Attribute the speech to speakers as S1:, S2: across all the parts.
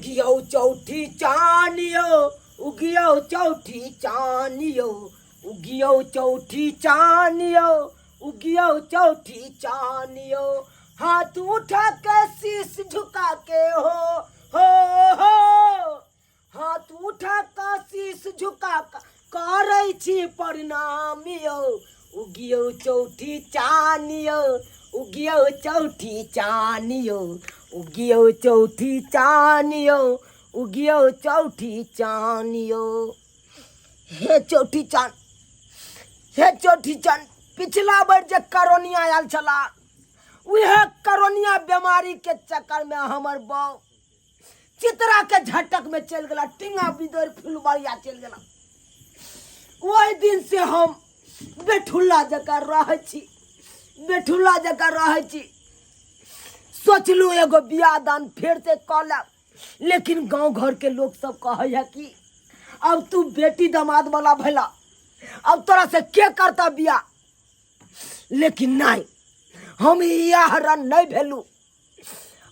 S1: उगियो चौठी चानियो उगियो चौठी चानियो उगियो चौठी चानियो उगियो चौठी चानियो हाथ उठा के शीश झुका के हो हाथ उठा के शीश झुका करै छी प्रणामियो उगियो चौठी चानियो उगियो चौठी चानियो उगियो चौठी चानियो उगियो चौठी चानियो। हे चौठी चान पिछला बार जे करोनिया आयल छला वह करोनिया बीमारी के चक्कर में हमर बहू चित्रा के झटक में चल गला टिंगा बिदर फुलबाड़िया चल गला। वही दिन से हम बेठुल्ला जकर रह छी सोचलू एगो बियाह दान फिर से कल लेकिन गांव घर के लोग सब कहे कि अब तू बेटी दामाद वाला भला अब तोरा से के करता बियाह, लेकिन नहीं हम यह रन नहीं भेलू।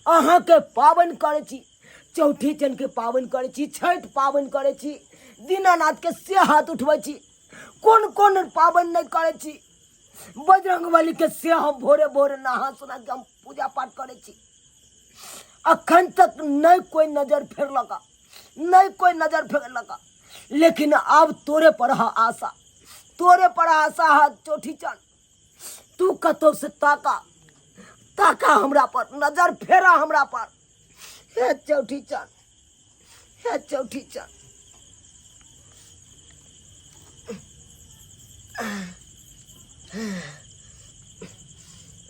S1: अहाँ के पावन करे छी चौठी चंद के पावन करे छी छठ पावन करे छी दीनानाथ के से हाथ उठबै छी कौन कौन पावन नहीं करे छी बजरंगबली के से हम भोरे भोरे नहा सुना के हम पूजा पाठ करे छी। अखन तक नहीं कोई नजर फेरलका लेकिन अब तोरे पर आशा है चौठी चंद तू कतो से ताका हमरा पर नजर फेरा हमरा पर। हे चौठी चंद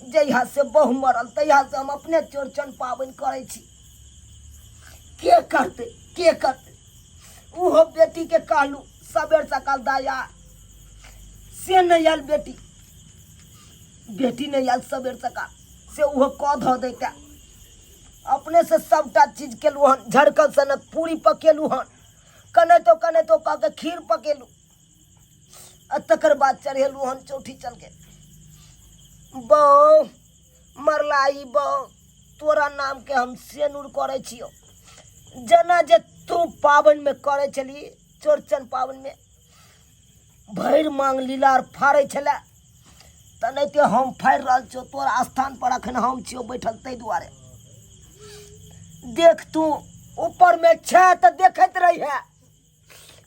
S1: जहिया से बहु मरल तहिया से हम अपने चौरचन पावन करे छी। के करते उहो बेटी के कहलू सबेर सकाल दाया से नहीं आयल बेटी नहीं आयल सबेर सकाल से उहो कह धो देता अपने से सबटा चीज केलू हन झड़कल सनक पूरी पकेलू हन कने तो कह के खीर पकेलू तकर बाद चढ़ेलू हन चौठी चल के। बौ मरलाई बौ तोरा नाम के हम सेनुर करे छियो जना जे तू पावन में करे चली चौरचन पावन में भैर मांग लीलार फाड़े छले तनैते हम फाड़ रहल छो तोरा स्थान पर अखन हम छियो बैठल तै दुआरे देख तू ऊपर में छे त देखत रही है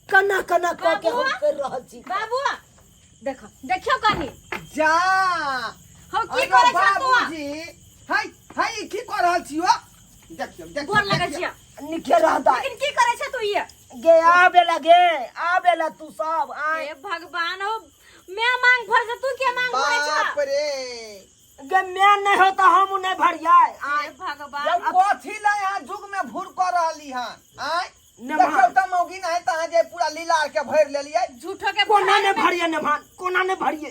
S1: कना कह के हम कर रहल छी।
S2: बाबू देखियो कनी
S3: जा
S2: हम की करे छ तू
S3: बाबूजी हाय की कर रहल छियो देखियो
S2: गोर लगे छियो
S1: निखे रहदा
S2: लेकिन की करे छ तू ये
S1: गे आबेला तू सब आए
S2: हे भगवान हो मैं मांग भर से तू के मांग भरे छ
S3: बाप रे
S1: गे मैं नहीं हो तो हम नहीं भरियाए
S2: हे भगवान
S3: जब कथी ला यहाँ जुग में भूर कर रहली हन आय
S1: नमः।
S3: देखौ त मौगी नहीं त जे पूरा लीलार के भर लेलिए
S2: झूठो के
S1: कोना ने भरिए नमान कोना ने भरिए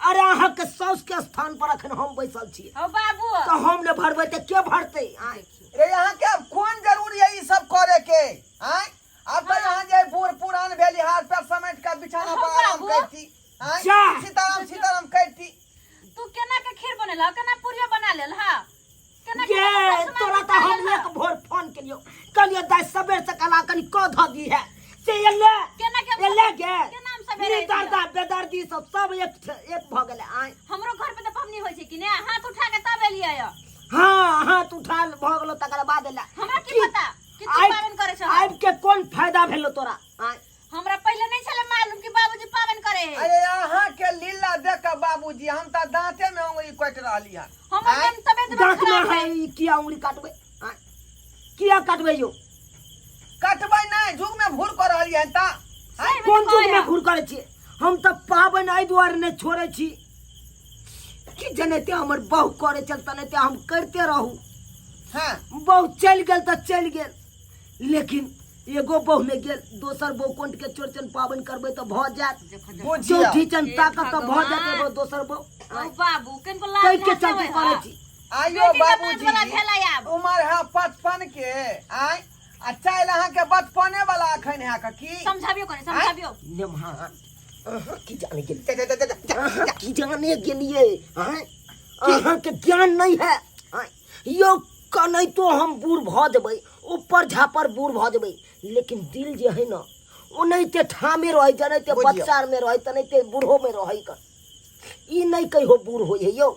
S1: अरे अहाँ के साउस के स्थान पर अखन हम बैसल छी
S2: हो बाबू
S1: तो हम ने भरबै त के भरते आए
S3: रे यहाँ के अब कौन जरूरी है ई सब करे के आय अब तो यहाँ जे बूढ़ पुरान भेली हाथ पे समेट के बिछाना पर आराम करती आय
S1: जा।
S3: सीताराम करती
S2: तू केना के खीर बनेला केना पूरी बना लेल हा केना
S1: गे तोरा त हम एक भोर फोन केलियो कहलियो दाई सबेर से कला कनी क ध दी है से
S2: केना के
S1: एले गे
S2: के नाम सबेरे
S1: दर्दा बेदर्दी सब एक भ गेले आए
S2: हमरो घर पे त पबनी होय छै कि ने हाथ उठा के तब एलिया य
S1: हाँ हाथ उठाल भ गेलो तकर बाद एला
S2: हमरा की पता कि तू पावन करे छ
S1: आब के कोन फायदा भेलो तोरा आए
S2: हमरा पहले नहीं छले मालूम कि बाबूजी पावन करे है
S3: अरे यहाँ के लीला देख के बाबूजी हम त दांते में उंगली कट रहली हन
S2: हमर मन तबियत
S1: दांत में
S2: खराब
S1: है
S2: है
S1: ई किया उंगली काटबे आए किया काटबे यो
S3: कटबै नहीं जुग में भूर कर रहली हन ता
S1: कोन चीज में घुर करे छी हम त पावन आई द्वार ने छोड़े छी कि जनते हमर बहु करे चल तनते हम करते रहू।
S3: हां
S1: बहु चल गेल त चल गेल लेकिन एगो बहु में गेल दोसर बहु कोंट के चौरचन पावन करबे त भ जात चौठी चंद ताकत त भ जात एगो दोसर बहु
S2: ओ बाबू किनको
S1: कई
S2: लाज
S1: के
S2: ना
S1: चलते करे छी
S3: आइयो
S2: बाबूजी वाला
S3: बाबूजी
S2: भेला आब
S3: उमर है 55 के आय अच्छा अहाँ के बचपने वाला अखन है की
S2: समझाबियो करे समझाबियो
S1: नेमहा की जाने गेलिए की जाने गेलिए अहाँ के ज्ञान नहीं है यो कनै तो हम बूढ़ भ जेबै ऊपर झापर बूढ़ भ जेबै, लेकिन दिल जे है ना ओनाहिते ठामे रहे, जनाहिते
S3: बुझियौ।
S1: बच्चा में रहे तनाहिते बूढ़ो में रहे कर। ई नहीं कहियो बूढ़ होई है यौ।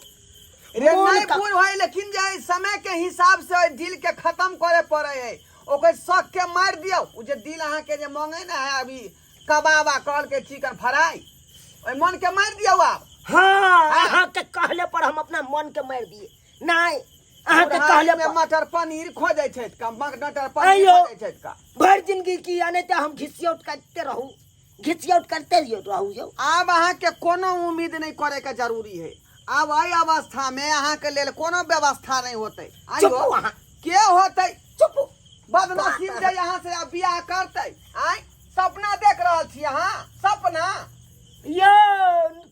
S3: रे
S1: मोन
S3: नहीं
S1: का-
S3: बूढ़ है, लेकिन जे है समय के हिसाब से ओइ दिल के खत्म करे पड़े है। ओकर शौक के मार दियो। उ जे दिल अहाँ के जे मांगे ना है अभी कबाबा कहल के चिकन फ्राई, ओइ मन के मार दियो आप।
S1: हाँ, अहाँ के कहले पर हम अपना मन के मार दिए। नहीं, अहाँ के कहले
S3: में
S1: पर
S3: मटर पनीर खोजे छै का, मटर पनीर
S1: अयो।
S3: खोजे छै का।
S1: भर जिंदगी की आने ते हम घिसियौट करते रहू, घिसियौट करते रहू यौ।
S3: आब अहाँ के कोनो उम्मीद नहीं करे के जरूरी है। आब एहि अवस्था में अहाँ के लेल कोनो व्यवस्था नहीं होते।
S1: चुप
S3: आइयो
S1: अहाँ,
S3: के होते
S1: चुप।
S3: बदनसीब जे यहाँ से अब बियाह करते। आय सपना देख रहल छी अहाँ, सपना।
S1: यो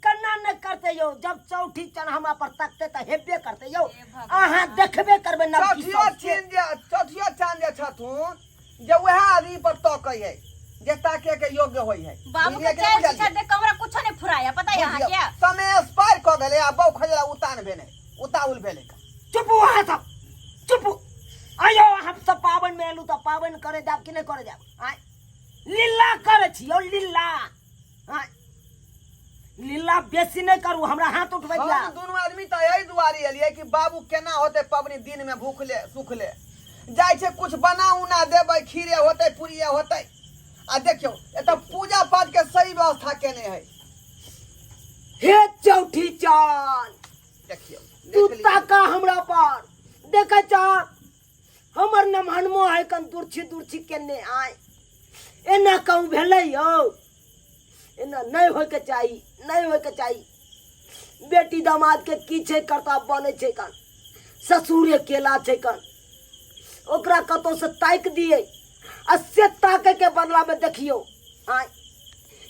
S1: कन्ना न करते यौ। जब चौठी चन हमरा पर तकते त हेबे करते यौ। अहाँ देखबे करबे नबकी
S3: चौथियो चांद जे छथुन जे वह आदमी पर तकै है जे ताके के योग्य होई है।
S2: बाबू के चैन से देख हमरा कुछ नहीं फुराया, पता है यहाँ क्या?
S3: समय एक्सपायर क गेले आ बौ खजरा उतान भेने, उताउल भेले का।
S1: चुप वहाँ सब, चुप। आयो हम सब पावन में एलू त पावन करे जाब कि नहीं करे जाब? आय लीला करे छी यौ, लीला। आय लीला बेसी नहीं करू, हमरा हाथ उठबै दिया।
S3: हम दोनों आदमी त यही दुआरे एलिए कि बाबू केना होते पबनी दिन में भूखले सुखले जाय छै, कुछ बना उना देबै, खीरे होते पूरी होते। आ देखियो एत पूजा पाठ के सही व्यवस्था केने है।
S1: हे चौठी चान,
S3: देखियो
S1: तू
S3: देख लीजिए।
S1: ताका हमरा पर देखे छ हमर नमहनमो है कन दूरछी दूरछी केने आय। एना कहूँ भेलै यौ, एना नहीं होय के चाही, नहीं होय के चाही। बेटी दामाद के की छै कर्तव्य बने छै कन, ससुरे केला छै कन, ओकरा कतौ से ताक दिए आ से ताके के बदला में देखियो आय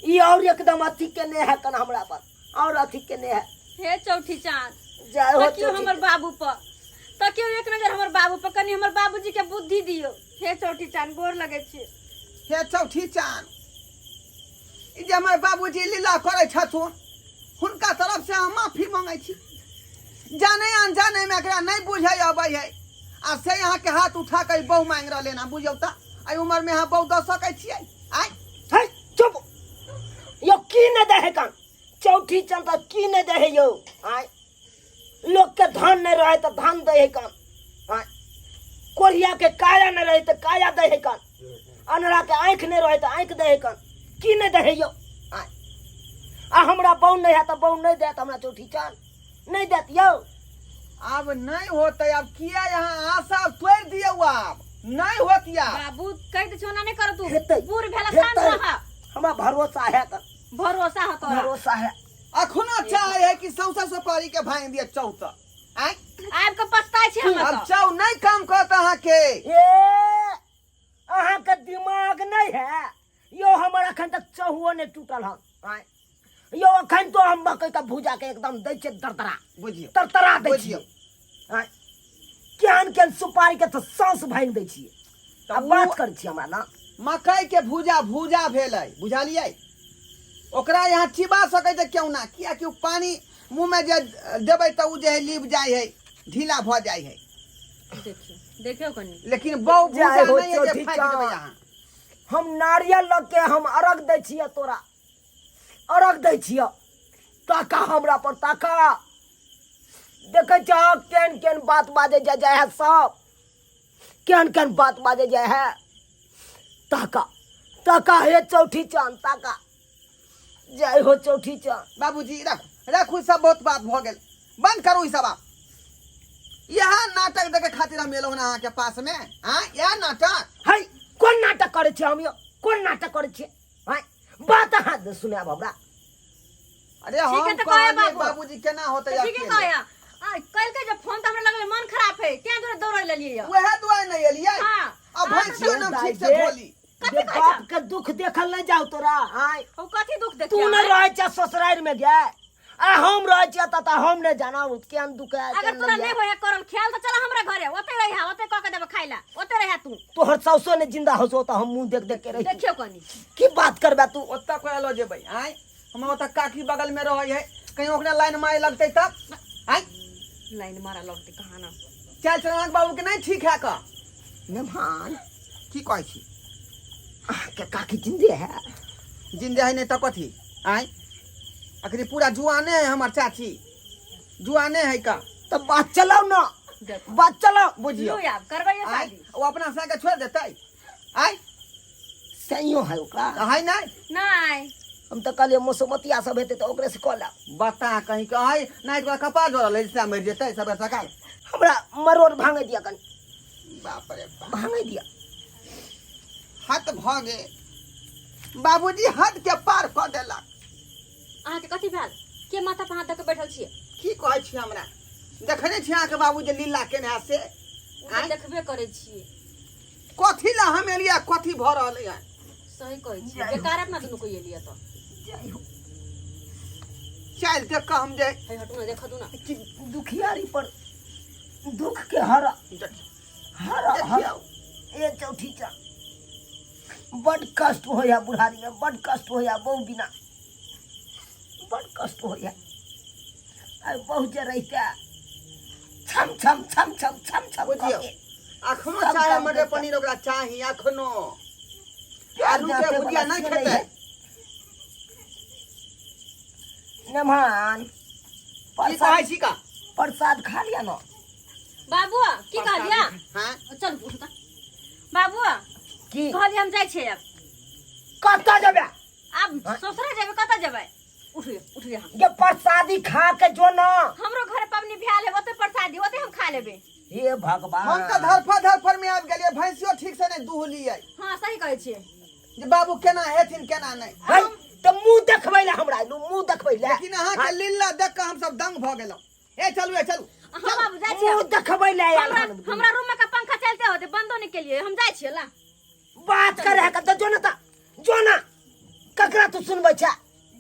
S1: ई और एकदम अथी केने है कन हमरा पर, और अथी केने है।
S2: हे चौठी चांद,
S1: जय हो
S2: तकियो
S1: चौठी।
S2: हमर बाबू पर, तकियो एक नजर हमर बाबू पर, कनी हमर बाबूजी के बुद्धि दियो। हे चौठी चांद, गोर लगे छी।
S3: हे चौठी चान, ई जे हमर बाबूजी लीला करे छथुन हुनका तरफ से हम माफी मांगे छी। जाने अनजाने में एकरा नहीं बुझे अबै है आ से यहाँ के हाथ उठा के बहु मांग रहले ना, बुझियो त आई उम्र में यहाँ बहु द सकै छियै। आय
S1: है चुप यो, की न दे है कन चौठी चंद की न दे है यो। आय लोग के धन नहीं रहे तो धन दे है कन, आय कोरिया के काया न रहे तो काया दे है कन, अनरा के आंख नहीं रहे तो आंख दे है कन, की न दे है यो। आय आ हमरा बहू नहीं है तो बहू नहीं देत, हमरा चौठी चंद नहीं देत यो।
S3: अब नहीं होते। अब किया यहाँ आशा तोड़ दियो, अब नहीं होतिया।
S2: बाबू कह दे छोना नहीं कर तू,
S1: हेतै,
S2: बूढ़ भेला
S1: हेतै।
S2: शांत रहा।
S1: हमरा भरोसा है कन,
S2: भरोसा हो तोरा।
S1: भरोसा है।
S3: अखनो चाहे है कि सौसा सुपारी के भांग दिए चौथ। आय
S2: आब के पछताई छी हम
S3: अब
S2: तो।
S3: चौ नहीं काम करत अहाँ के।
S1: ए अहाँ के दिमाग नहीं है यो। हमर अखन तक चहुओ नहीं टूटल हन। आय यो अखन तो हम मकई का भूजा के एकदम दै छै दरदरा,
S3: बुझियो
S1: तरतरा दै
S3: बुझियो।
S1: छियै। आय केहन केहन सुपारी के तो सांस भांग दै छियै।
S3: तऽ
S1: अब
S3: उ-
S1: बात कर छी हमरा ना।
S3: मकई के भूजा भूजा भेलै, बुझलियै? ओकरा यहाँ चिबा सकै छै क्यों ना, किया कि उ पानी मुंह में जे देबै त उ जे है लीप जाय है, ढीला भ जाय है।
S2: देखियो देखियो कनी।
S3: लेकिन बहु भूजा
S1: जय हो
S3: नहीं है जे
S1: चौठी
S3: फाटि
S1: चान।
S3: देबै अहाँ।
S1: हम नारियल लग के हम अर्घ दै छियै, तोरा अर्घ दै छियै। ताका हमरा पर ताका, देखे छ केहन केहन बात बाजे जाय है सब, केहन केहन बात बाजे जाय है। ताका ताका हे चौठी चांद ताका। जय हो चौठी चांद।
S3: बाबूजी रखू रखू, सब बहुत बात भ गेल, बंद करू ई सब। आप यहाँ नाटक देखे खातिर हम एलहुँ अहाँ के पास में। हाँ यह नाटक
S1: है कोन नाटक करे छियै हम यो, कोन नाटक करे छियै? है बात अहाँ दे सुनाब हमरा।
S3: अरे
S2: ठीक है
S3: हम
S2: तो कहे
S3: कहलिए
S2: बाबू।
S3: बाबूजी केना होते
S2: तो ठीक है
S3: अकेले।
S2: कहया। आ कल के जब फोन त हमरा लगले मन खराब है, क्या तोरे दौड़ै लेलिए।
S3: वह दुआ नहीं एलियै।
S2: हां
S3: अब भैंसियो ना ठीक से
S1: दाई
S3: बोली।
S2: कथी
S1: जे
S2: कहै
S1: बाप
S2: छ?
S1: के दुख देखल नहीं जाओ तोरा। है
S2: ओ कथी दुख
S1: तू
S2: देखियो।
S1: नहीं रहे छ ससुराल में गए आ हम रहे छ त हम नहीं जाना केहन दुख है
S2: अगर
S1: केहन
S2: तोरा
S1: नहीं
S2: नहीं
S1: है।
S2: होया करल ख्याल तो चला हमरा घरे, ओते रहिया, ओते क के देबे खाइला, ओते रहिया तू।
S1: तोहर सौसो ने जिंदा हो तो हम मुंह देख देख के रही।
S2: देखियो कनी।
S1: की बात करबे तू?
S3: ओत्ता कोई लो जेबै। आय हम ओत्ता काकी बगल में रहै है, कहीं ओकरा लाइन मारे लगतै तब। आय
S2: लाइन मारा लगते कहां ना।
S3: चल चरणक बाबू के नहीं ठीक है का।
S1: मेहमान
S3: की कहै छी
S1: के काकी जिंदे है
S3: जिंदे है नहीं तो कथी आय अखनी पूरा जुआने है हमार चाची जुआने है का
S1: तो बात चलाओ ना
S2: देखो
S1: बात चलाओ
S3: बुझियो
S2: लो यार करवाइए
S3: आय
S2: शादी
S3: वो अपना संगे छोड़ देते आय
S1: सहियो है ओकरा
S3: है नहीं
S2: नहीं
S1: हम तो कहलिए मौसमतिया सब हेतै तो ओकरे से कह लेब
S3: बता कहीं का है नहीं तो कपाल जोड़ल है इससे मर जेतै सब सकाल
S1: हमरा मरोड़ भांगे दिया कनी
S3: बाप रे बाप
S1: भांगे दिया
S3: हद भागे बाबूजी हद के पार कर देलक
S2: अहाँ के कथी भेल के माथा पर हाथ दऽ के बैठल छियै
S3: की कहै छी हमरा देखने छी अहाँ के बाबूजी लीला केने से
S2: ओ तऽ देखबे करै छियै
S3: कथी ला हम एलिया कथी भ रहलै है
S2: सही कहै छियै बेकार अपना दुनू को ये लिया तो
S1: जय हो
S3: चल देख के हम जे
S2: है हटू ना देखा दू ना
S1: कि दुखियारी पर दुख के हरा हरा हरा ए चौठी चा बड़ कष्ट होया बुढ़ारी में बड़ कष्ट होया बहु बिना बड़ कष्ट होया आई बहु जे रहता छम छम छम छम छम छम
S3: बुझियो
S1: करके
S3: अखनो
S1: सब
S3: चाय
S1: काम
S3: मटर
S1: करता।
S3: पनीर ओकरा चाही अखनो
S1: प्याज
S3: आलू के
S1: जाते
S3: भुजिया
S1: वाला
S3: नहीं
S1: चले
S3: खेतै
S1: है। मेहमान
S3: की कहै
S1: प्रसाद
S3: छी का
S1: प्रसाद खा लिया ना
S2: बाबू की कहलिया
S3: हां
S2: चल उठ ता बाबू
S1: की
S2: कहलिए हम जाइ छियै अब
S1: कत्ता जबे
S2: आब ससुरा जेबै कतऽ जेबै उठिए हम
S1: ये प्रसादी खा के जो ना
S2: हमरो घर पबनी भेल है ओते प्रसादी ओते हम खा लेबै
S1: हे भगवान
S3: हम तो धरफर में आबि गेलिए भैंसियो ठीक से नहीं दुहलिए
S2: हाँ सही कहै छियै
S3: जे बाबू केना हेथिन केना नहीं
S1: है तो मुंह देखबै ले हमरा मुंह देखबै ले
S3: लेकिन अहाँ के लीला देख के हम सब दंग भ गेलौ ए चलू
S2: हाँ बाबू जाइ छियै
S1: मुंह देखबै ले यार
S2: हमरा रूम में का पंखा चलते होते बंदो नहीं केलिए हम जाइ छियै ला
S1: बात करे है त जो ना ककरा तू सुनबै छ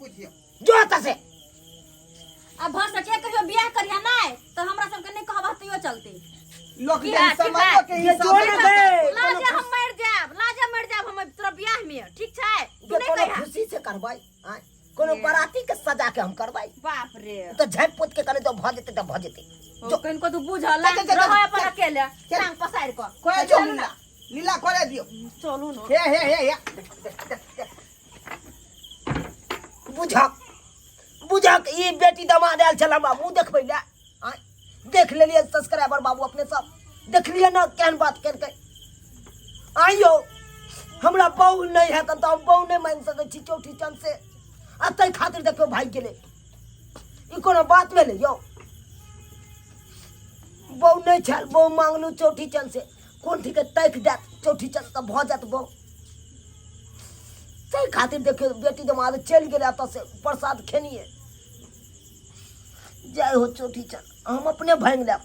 S3: बुझियो
S1: जो त से
S2: अब भर सके कहियो बियाह करिया नहीं तो हमरा सबके नहीं कहब हतियो चलते
S3: लोग
S2: की
S3: के
S2: है, ठीक
S3: समाजो
S2: है।
S3: के
S1: ये
S3: हिसाब
S1: जोड़
S3: से
S1: दे।
S2: लाजे हम मर जाब हम तोरा बियाह में ठीक छै तू
S1: ये
S2: नहीं
S1: कोनो
S2: कहिया
S1: खुशी से करबै आय कोनो
S2: ये।
S1: बराती के सजा के हम करबै
S2: बाप रे
S1: तो झप पोत के करे तो भ जेते तो भ जेते
S2: जो कनको तू बुझला
S3: चल, चल, चल,
S2: रहो
S3: चल,
S2: अपन
S3: चल।
S2: अकेले
S3: चल।
S2: टांग पसार को
S3: कोई जो लीला लीला करे दियो
S2: चलू ना
S3: हे
S1: बुझक ई बेटी दमाद आयल छल हमरा मुंह देखबै ले आय देख लेलिए सब्सक्राइबर बाबू अपने सब देख लिए ना केहन बात करके आइयो हमरा बहू नहीं है तो हम बहू नहीं मान सकै छी चौठी चंद से अतै खातिर देखियो भाई गेले ई कोनो बात भेलै यौ बहू नहीं छल बहू मांगलू चौठी चंद से कोन ठीक तैक जात चौठी चंद तो भ जात बहू सही खातिर देखियो बेटी दमाद चल गेले अतऽ से प्रसाद खेनिए जय हो चौठी चंद हम अपने भांग लेब